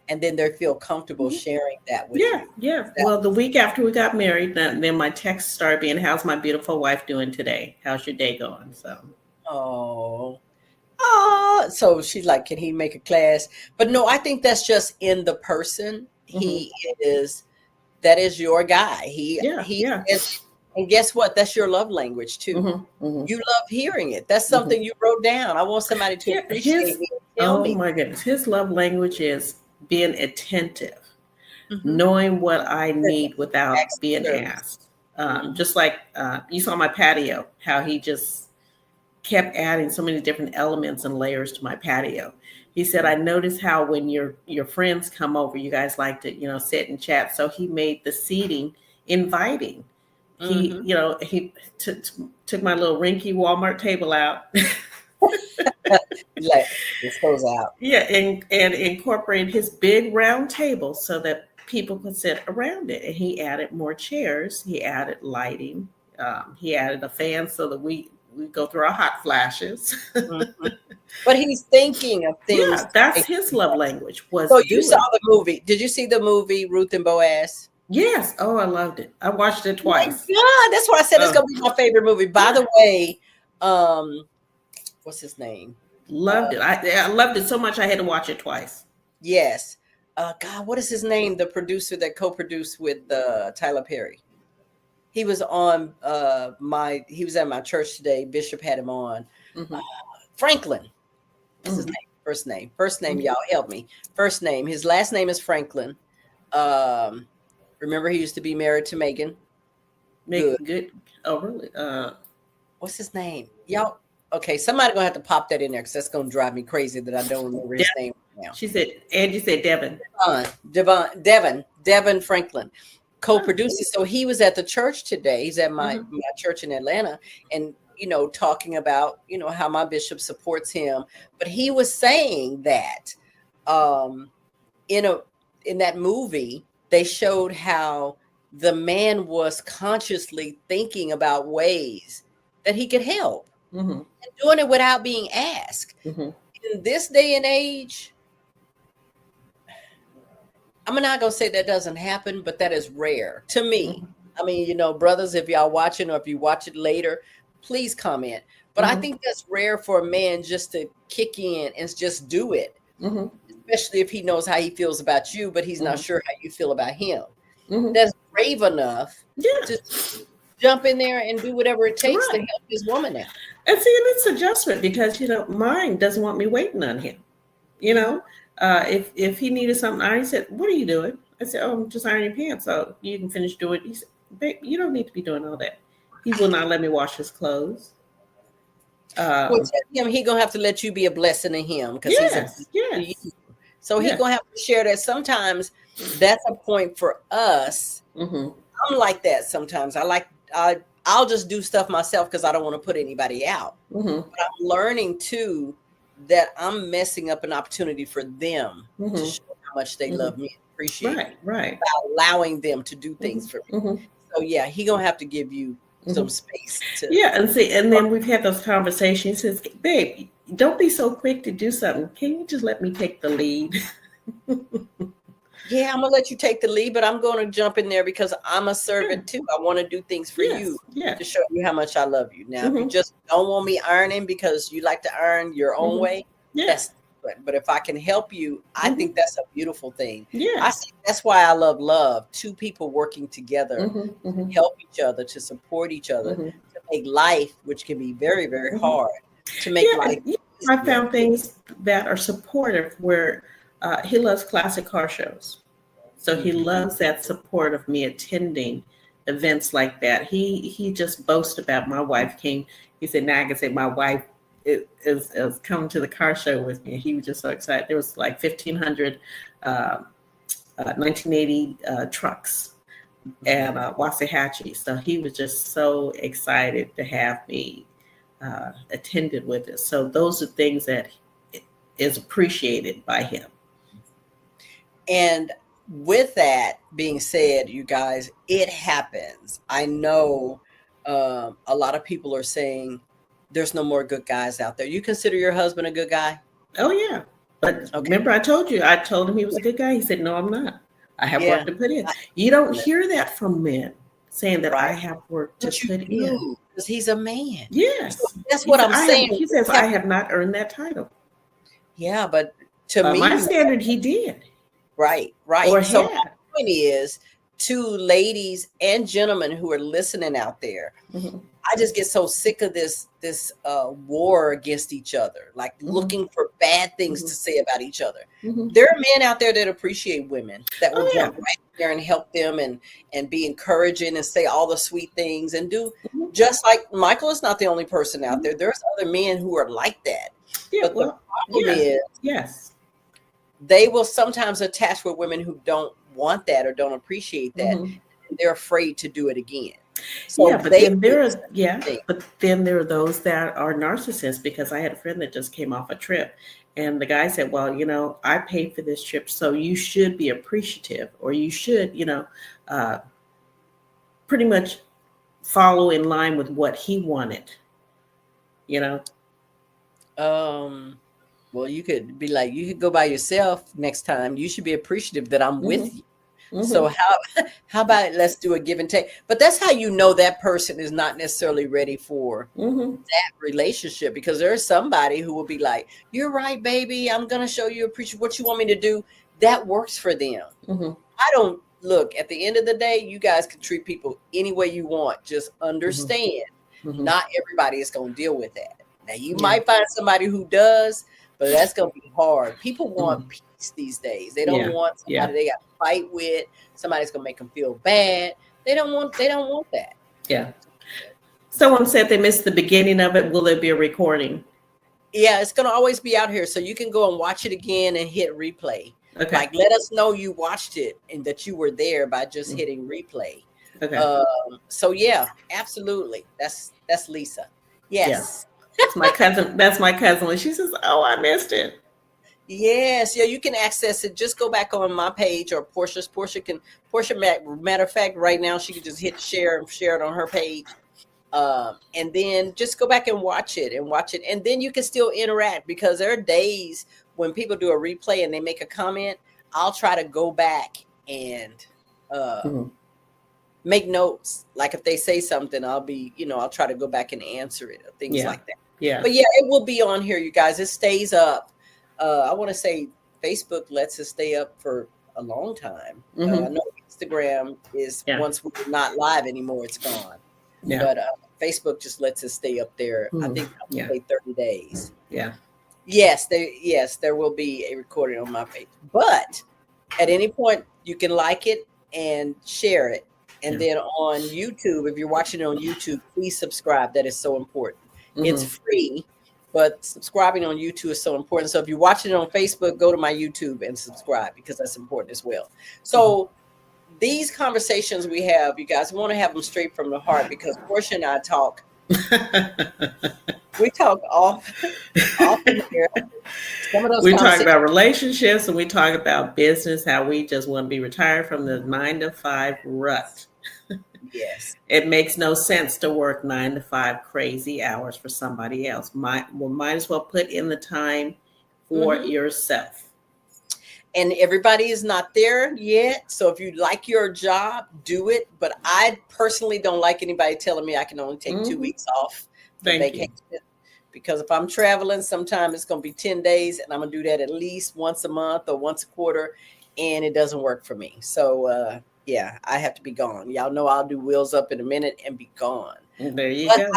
and then they feel comfortable sharing that with you. Yeah. Well, the week after we got married, then my text started being, how's my beautiful wife doing today? How's your day going? So. So she's like, can he make a class? But no, I think that's just in the person. That is your guy. He is, and guess what? That's your love language too. You love hearing it. That's something you wrote down. I want somebody to appreciate me. Oh my goodness. His love language is being attentive, knowing what I need without being asked. Just like you saw my patio, how he just kept adding so many different elements and layers to my patio. He said, I noticed how when your friends come over, you guys like to, sit and chat. So he made the seating inviting. He took my little rinky Walmart table out. Like, this goes out. Yeah, and incorporated his big round table so that people could sit around it. And he added more chairs. He added lighting. He added a fan so that we go through our hot flashes. But he's thinking of things. Yeah, that's his love language. So you saw the movie. Did you see the movie Ruth and Boaz? Yes. Oh, I loved it. I watched it twice. Yeah, that's what I said. It's going to be my favorite movie. By the way, what's his name? Loved it. I loved it so much I had to watch it twice. Yes. God, what is his name? The producer that co-produced with Tyler Perry. He was on he was at my church today. Bishop had him on. Franklin. What's his name? First name, y'all help me. First name. His last name is Franklin. Remember he used to be married to Megan. Good. Oh, really? What's his name? Y'all. Okay, somebody gonna have to pop that in there because that's gonna drive me crazy that I don't remember his name now. Angee said Devin. Devin Franklin, co-producer. So he was at the church today. He's at my church in Atlanta, and talking about how my bishop supports him. But he was saying that in that movie they showed how the man was consciously thinking about ways that he could help. And doing it without being asked. In this day and age, I'm not going to say that doesn't happen, but that is rare to me. I mean, brothers, if y'all watching or if you watch it later, please comment. But I think that's rare for a man just to kick in and just do it, especially if he knows how he feels about you, but he's not sure how you feel about him. That's brave enough to jump in there and do whatever it takes to help this woman out. And see, and it's adjustment because, mine doesn't want me waiting on him. If he needed something ironed, he said, what are you doing? I said, oh, I'm just ironing pants. So you can finish doing it. He said, babe, you don't need to be doing all that. He will not let me wash his clothes. Well, tell him he going to have to let you be a blessing to him. So he going to have to share that. Sometimes that's a point for us. I'm like that sometimes. I'll just do stuff myself because I don't want to put anybody out. But I'm learning too that I'm messing up an opportunity for them to show how much they love me and appreciate me by allowing them to do things for me. So yeah, he gonna have to give you some space to and then we've had those conversations. He says, babe, don't be so quick to do something. Can you just let me take the lead? Yeah, I'm gonna let you take the lead, but I'm gonna jump in there because I'm a servant too. I want to do things for you to show you how much I love you. Now, if you just don't want me ironing because you like to iron your own way, but if I can help you, I think that's a beautiful thing. Yeah. I see, that's why I love. Two people working together, to help each other, to support each other, to make life, which can be very, very hard, to make life. I found things that are supportive where he loves classic car shows. So he loves that support of me attending events like that. He just boasts about my wife came. He said, now I can say my wife is coming to the car show with me. He was just so excited. There was like 1,500 1980 trucks and Waxahachie. So he was just so excited to have me attended with us. So those are things that is appreciated by him. And with that being said, you guys, it happens. I know a lot of people are saying there's no more good guys out there. You consider your husband a good guy? Oh, yeah. But remember, I told him he was a good guy. He said, no, I'm not. I have work to put in. You don't hear that from men saying that I have work to put in. Because he's a man. Yes. So that's what I'm saying. He says, I have not earned that title. Yeah, but to me, my standard, he did. Right. Or so my point is, to ladies and gentlemen who are listening out there, I just get so sick of this war against each other, like looking for bad things to say about each other. There are men out there that appreciate women, that will jump right there and help them and be encouraging and say all the sweet things and do just like Michael is not the only person out there. There's other men who are like that. Yeah, but the problem is, they will sometimes attach with women who don't want that or don't appreciate that. And they're afraid to do it again. So but then there are those that are narcissists, because I had a friend that just came off a trip and the guy said, well, I paid for this trip, so you should be appreciative, or you should, pretty much follow in line with what he wanted, Well, you could be like, you could go by yourself next time. You should be appreciative that I'm with you. So how about let's do a give and take? But that's how you know that person is not necessarily ready for that relationship, because there's somebody who will be like, you're right, baby, I'm going to show you appreciate what you want me to do. That works for them. I don't look, at the end of the day, you guys can treat people any way you want. Just understand, not everybody is going to deal with that. Now, you might find somebody who does, but that's going to be hard. People want peace these days. They don't want somebody they got to fight with. Somebody's going to make them feel bad. They don't want that. Yeah. Someone said they missed the beginning of it. Will there be a recording? Yeah, it's going to always be out here. So you can go and watch it again and hit replay. Okay. Like, let us know you watched it and that you were there by just hitting replay. Okay. So yeah, absolutely. That's Lisa. Yes. Yeah. That's my cousin. When she says, oh, I missed it. Yes, yeah, you can access it. Just go back on my page or Portia's. Portia, matter of fact, right now she can just hit share and share it on her page. And then just go back and watch it. And then you can still interact, because there are days when people do a replay and they make a comment. I'll try to go back and make notes. Like if they say something, I'll try to go back and answer it or things like that. Yeah. But yeah, it will be on here, you guys. It stays up. I want to say Facebook lets us stay up for a long time. I know Instagram is, once we're not live anymore, it's gone. Yeah. But Facebook just lets us stay up there. I think I'll say 30 days. Yeah. Yes, there will be a recording on my page. But at any point, you can like it and share it. And then on YouTube, if you're watching it on YouTube, please subscribe. That is so important. It's free. But subscribing on YouTube is so important. So if you're watching it on Facebook, go to my YouTube and subscribe, because that's important as well. So these conversations we have, you guys, want to have them straight from the heart, because Portia and I talk. We talk off in here. We talk about relationships, and we talk about business, how we just want to be retired from the 9-to-5 rut. Yes. It makes no sense to work 9 to 5 crazy hours for somebody else. Might as well put in the time for yourself. And everybody is not there yet. So if you like your job, do it. But I personally don't like anybody telling me I can only take 2 weeks off vacation. because if I'm traveling, sometimes it's going to be 10 days and I'm going to do that at least once a month or once a quarter, and it doesn't work for me. So, yeah, I have to be gone. Y'all know I'll do wheels up in a minute and be gone. There you But go.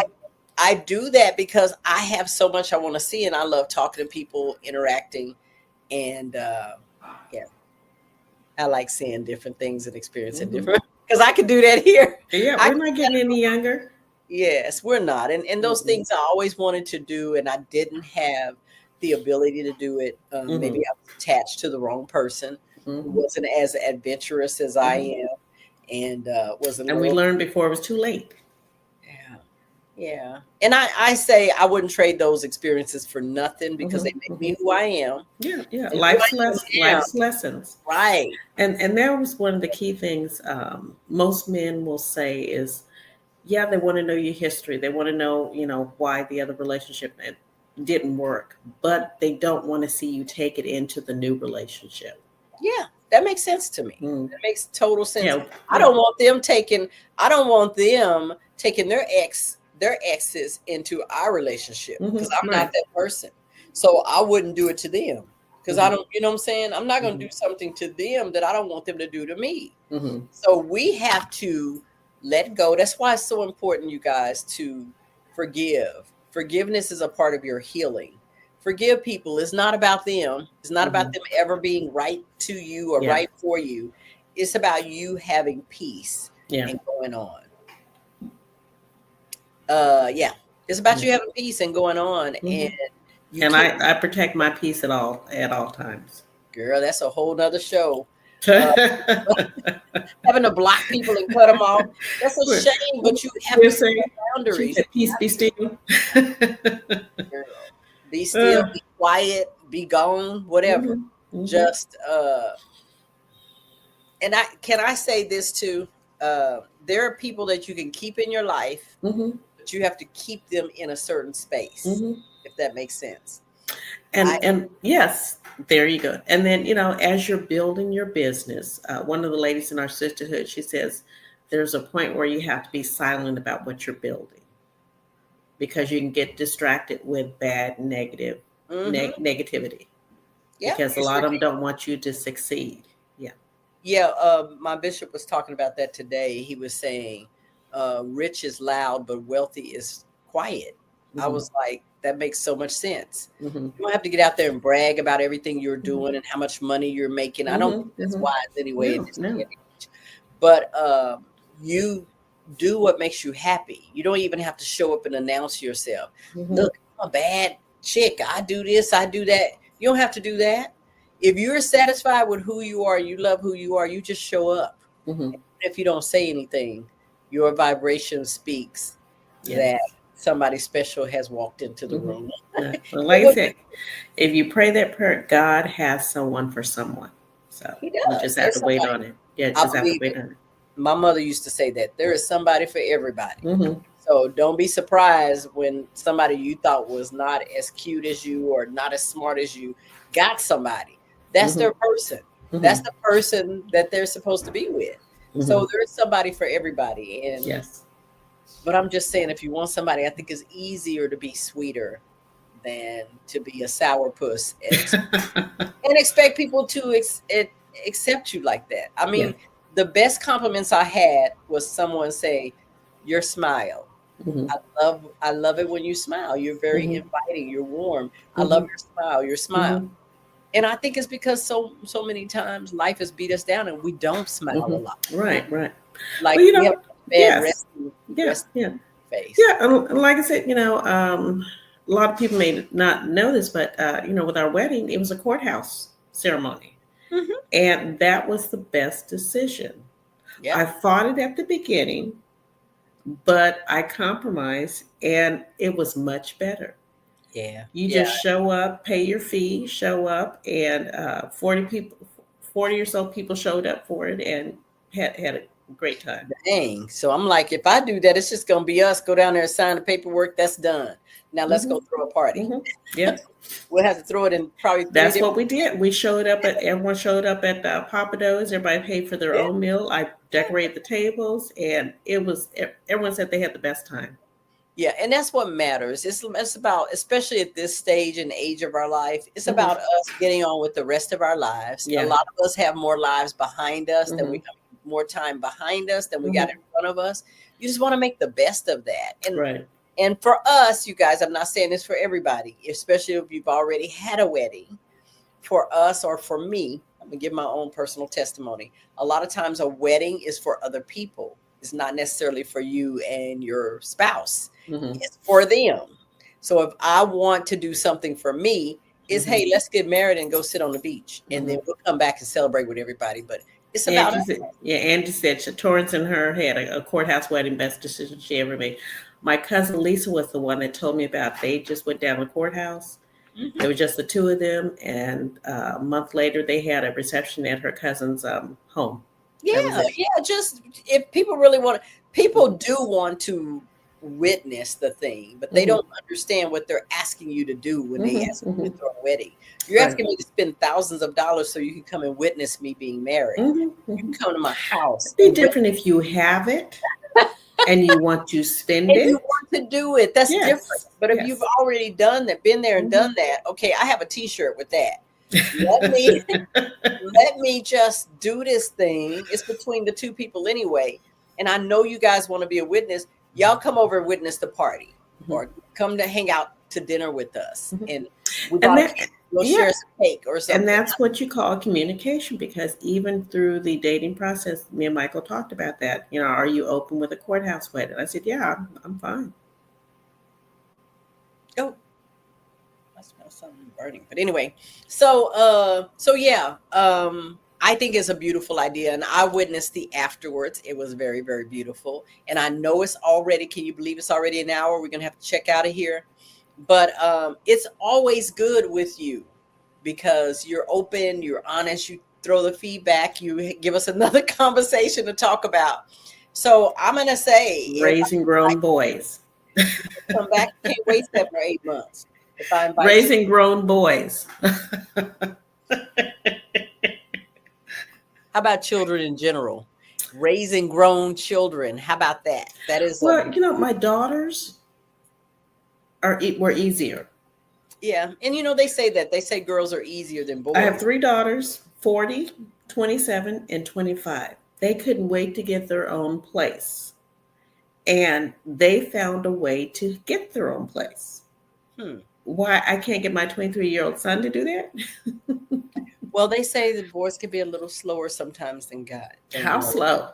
I do that because I have so much I want to see, and I love talking to people, interacting, and yeah, I like seeing different things and experiencing different, because I could do that here. Yeah, we're not getting any younger. Yes, we're not. And those things I always wanted to do, and I didn't have the ability to do it. Maybe I was attached to the wrong person who wasn't as adventurous as I am, and wasn't. And we learned before it was too late. Yeah. Yeah. And I say I wouldn't trade those experiences for nothing, because they make me who I am. Yeah, yeah. And Life's lessons. Right. And that was one of the key things most men will say is, yeah, they want to know your history. They want to know, why the other relationship didn't work, but they don't want to see you take it into the new relationship. Yeah, that makes sense to me. That makes total sense. Yeah. I don't want them taking their exes into our relationship, because I'm not that person. So I wouldn't do it to them, because I don't, you know what I'm saying? I'm not going to do something to them that I don't want them to do to me. So we have to let go. That's why it's so important, you guys, to forgive. Forgiveness is a part of your healing. Forgive people. It's not about them. It's not about them ever being right to you or right for you. It's about you having peace and going on. It's about you having peace and going on. And I protect my peace at all times. Girl, that's a whole nother show. Having to block people and cut them off. That's a shame, but you have to set boundaries. Peace be still. Girl, be still, be quiet, be gone, whatever. Just and I say this too. There are people that you can keep in your life, but you have to keep them in a certain space, if that makes sense. And yes, there you go. And then, as you're building your business, one of the ladies in our sisterhood, she says, there's a point where you have to be silent about what you're building, because you can get distracted with bad, negativity. Yeah, because a lot of them don't want you to succeed. My bishop was talking about that today. He was saying, rich is loud, but wealthy is quiet. I was like, that makes so much sense. You don't have to get out there and brag about everything you're doing and how much money you're making. I don't think that's wise anyway. No. But you do what makes you happy. You don't even have to show up and announce yourself. Look, I'm a bad chick. I do this, I do that. You don't have to do that. If you're satisfied with who you are, you love who you are, you just show up. If you don't say anything, your vibration speaks that somebody special has walked into the room. Well, like I said, if you pray that prayer, God has someone for someone. So He does. you just have to wait on it. Yeah, just have to wait on it. My mother used to say that there is somebody for everybody. So don't be surprised when somebody you thought was not as cute as you or not as smart as you got somebody. That's their person. That's the person that they're supposed to be with. So there's somebody for everybody. And but I'm just saying, if you want somebody, I think it's easier to be sweeter than to be a sourpuss and expect people to accept you like that. I mean, the best compliments I had was someone say, your smile. I love it when you smile. You're very inviting. You're warm. I love your smile. And I think it's because so many times life has beat us down and we don't smile a lot. Right. Like we have bad resting face. Yeah, and like I said, a lot of people may not know this, but with our wedding, it was a courthouse ceremony, and that was the best decision. I thought it at the beginning, but I compromised, and it was much better. You just show up, pay your fee, show up, and 40 or so people showed up for it and had a great time. Dang. So I'm like, if I do that, it's just going to be us. Go down there and sign the paperwork. That's done. Now let's go throw a party. We'll have to throw it in probably. That's what we did. We showed up everyone showed up at Papa Do's. Everybody paid for their own meal. I decorated the tables, and everyone said they had the best time. Yeah, and that's what matters. It's about, especially at this stage and age of our life, it's about us getting on with the rest of our lives. A Yeah. lot of us have more lives behind us than we Mhm. have more time behind us than we Mhm. got in front of us. You just want to make the best of that. Right. And for us, you guys, I'm not saying this for everybody, especially if you've already had a wedding. For us or for me, I'm gonna give my own personal testimony. A lot of times a wedding is for other people. It's not necessarily for you and your spouse. Mhm. It's for them. So if I want to do something for me, is hey, let's get married and go sit on the beach, and then we'll come back and celebrate with everybody. But it's about Angie said, Angie said Torrance and her had a courthouse wedding, best decision she ever made. My cousin Lisa was the one that told me about. They just went down to the courthouse. It was just the two of them, and a month later they had a reception at her cousin's home. Yeah, just if people really want to, people do want to witness the thing, but they don't understand what they're asking you to do when they ask you to throw a wedding. You're asking me to spend thousands of dollars so you can come and witness me being married. You can come to my house. It'd be different if you have it and you want to spend and it. you want to do it. That's different. But if you've already done that, been there and done that, okay, I have a T-shirt with that. Let me just do this thing. It's between the two people anyway. And I know you guys want to be a witness. Y'all come over and witness the party or come to hang out to dinner with us. And we'll share some cake or something. And that's what you call communication, because even through the dating process, me and Michael talked about that. You know, are you open with a courthouse wedding? I said, yeah, I'm fine. Oh, I smell something burning. But anyway, so yeah, I think it's a beautiful idea, and I witnessed the afterwards. It was very, very beautiful, and I know it's already. Can you believe it's already an hour? We're gonna have to check out of here, but it's always good with you because you're open, you're honest, you throw the feedback, you give us another conversation to talk about. So I'm gonna say, raising grown boys. Come back. Can't wait 7 or 8 months. If I invite raising grown boys. How about children in general? Raising grown children. How about that? That is well, my daughters were easier. Yeah, and they say that. They say girls are easier than boys. I have 3 daughters, 40, 27, and 25. They couldn't wait to get their own place. And they found a way to get their own place. Why I can't get my 23-year-old son to do that? Well, they say that boys can be a little slower sometimes than God. How slow?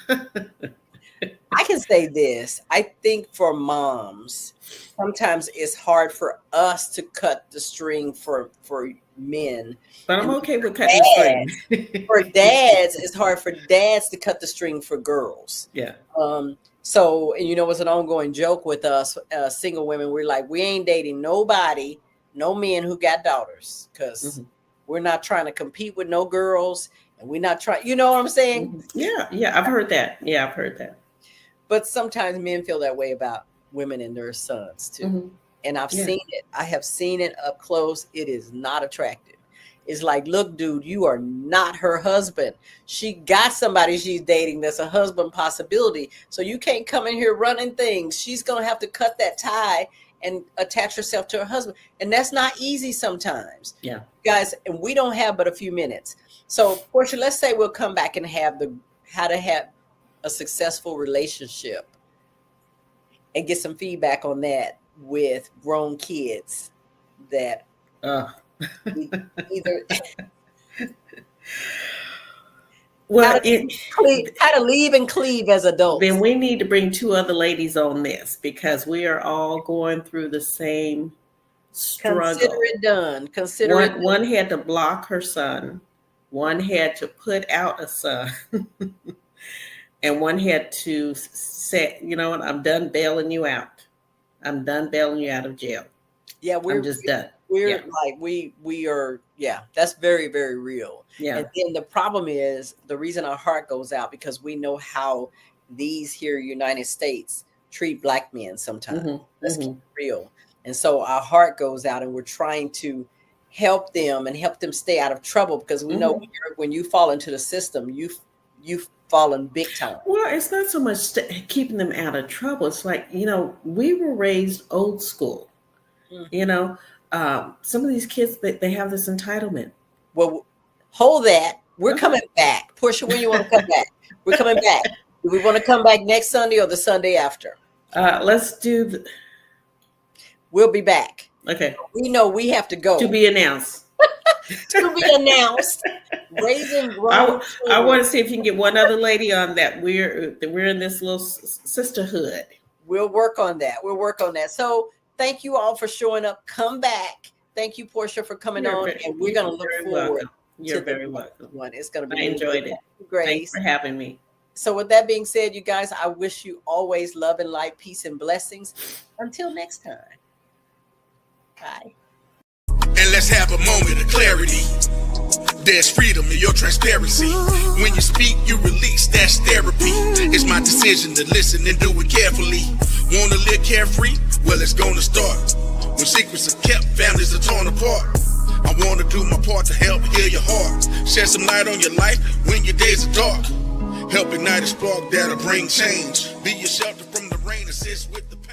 I can say this. I think for moms, sometimes it's hard for us to cut the string for men. But I'm okay with cutting the string. For dads, it's hard for dads to cut the string for girls. Yeah. So, and it's an ongoing joke with us single women. We're like, we ain't dating nobody, no men who got daughters, because we're not trying to compete with no girls, and we're not trying. You know what I'm saying? Yeah, I've heard that. Yeah, I've heard that. But sometimes men feel that way about women and their sons too. And I've seen it. I have seen it up close. It is not attractive. It's like, look, dude, you are not her husband. She got somebody she's dating that's a husband possibility. So you can't come in here running things. She's going to have to cut that tie and attach herself to her husband. And that's not easy sometimes. Yeah. Guys, and we don't have but a few minutes. So, Portia, let's say we'll come back and have how to have a successful relationship and get some feedback on that with grown kids that either how to leave and cleave as adults. Then we need to bring 2 other ladies on this, because we are all going through the same struggle. Consider it done. One had to block her son, one had to put out a son, and one had to say, you know what, I'm done bailing you out. I'm done bailing you out of jail. Yeah, I'm just done. We're like, we are, that's very, very real. Yeah. And then the problem is, the reason our heart goes out, because we know how these here United States treat Black men sometimes. Let's keep it real. And so our heart goes out, and we're trying to help them and help them stay out of trouble, because we know when you fall into the system, you've fallen big time. Well, it's not so much keeping them out of trouble. It's like, we were raised old school. Some of these kids, they have this entitlement. Well, hold that. We're coming back. Portia, when you want to come back? We're coming back. Do we want to come back next Sunday or the Sunday after? Let's do We'll be back. Okay. We know we have to go. To be announced. To be announced. Raising grown I want to see if you can get one other lady on that. We're in this little sisterhood. We'll work on that. So thank you all for showing up. Come back. Thank you, Portia, for coming on. And we're going to look forward. You're very welcome. It's going to be. I enjoyed it. Great. Thanks for having me. So with that being said, you guys, I wish you always love and light, peace and blessings. Until next time. Bye. And let's have a moment of clarity. There's freedom in your transparency. When you speak, you release. That's therapy. It's my decision to listen and do it carefully. Wanna live carefree? Well, it's gonna start. When secrets are kept, families are torn apart. I wanna do my part to help heal your heart. Shed some light on your life when your days are dark. Help ignite a spark that'll bring change. Be your shelter from the rain, assist with the pain.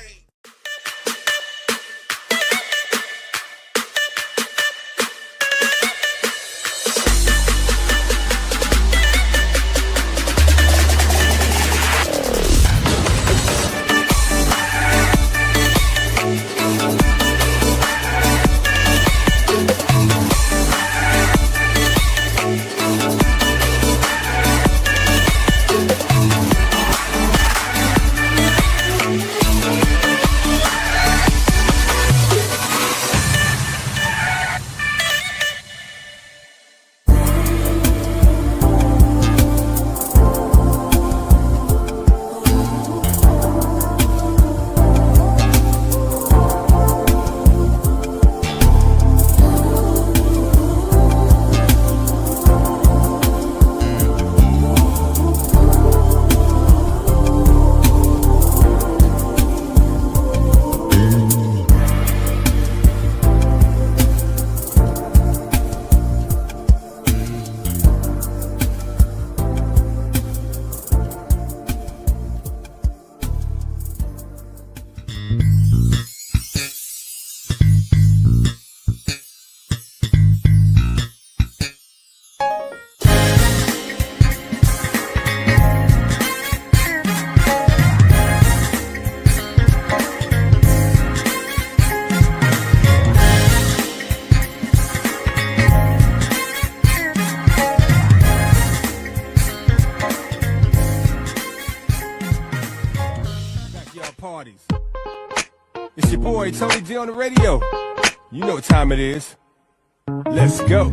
It's your boy Tony D on the radio. You know what time it is. Let's go.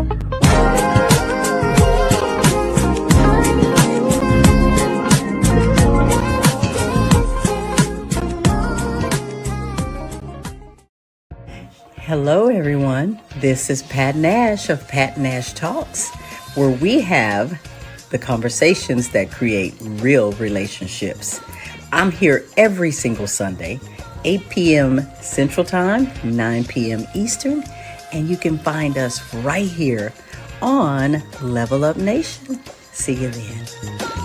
Hello, everyone. This is Pat Nash of Pat Nash Talks, where we have the conversations that create real relationships. I'm here every single Sunday, 8 p.m. Central Time, 9 p.m. Eastern, and you can find us right here on Level Up Nation. See you then.